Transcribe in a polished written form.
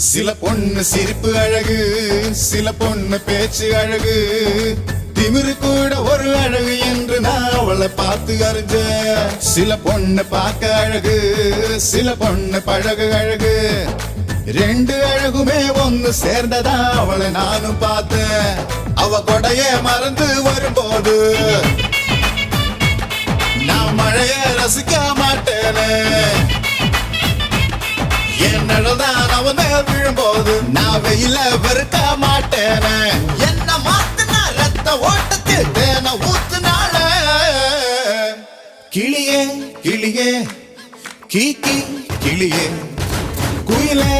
சில பொண்ணு சிரிப்பு அழகு, சில பொண்ணு பேச்சு அழகு, திமிரு கூட ஒரு அழகு என்று நான் அவளை பார்த்து அறிஞ்ச. சில பொண்ணு பார்க்க அழகு, சில பொண்ணு பழகு அழகு, ரெண்டு அழகுமே ஒன்னு சேர்ந்ததா அவளை நானும் பார்த்தேன். அவ கொடைய மறந்து வரும்போது நான் மழைய ரசிக்க மாட்டேனே. என் நடதான் அவன் மேல் விழும்போது நான் வெயில வெறுக்க மாட்டேனே. என்ன மாத்துனா ரத்த ஓட்டத்தில் தேன ஊத்துனால. கிளியே கிளியே கீ கீ கிளியே குயிலே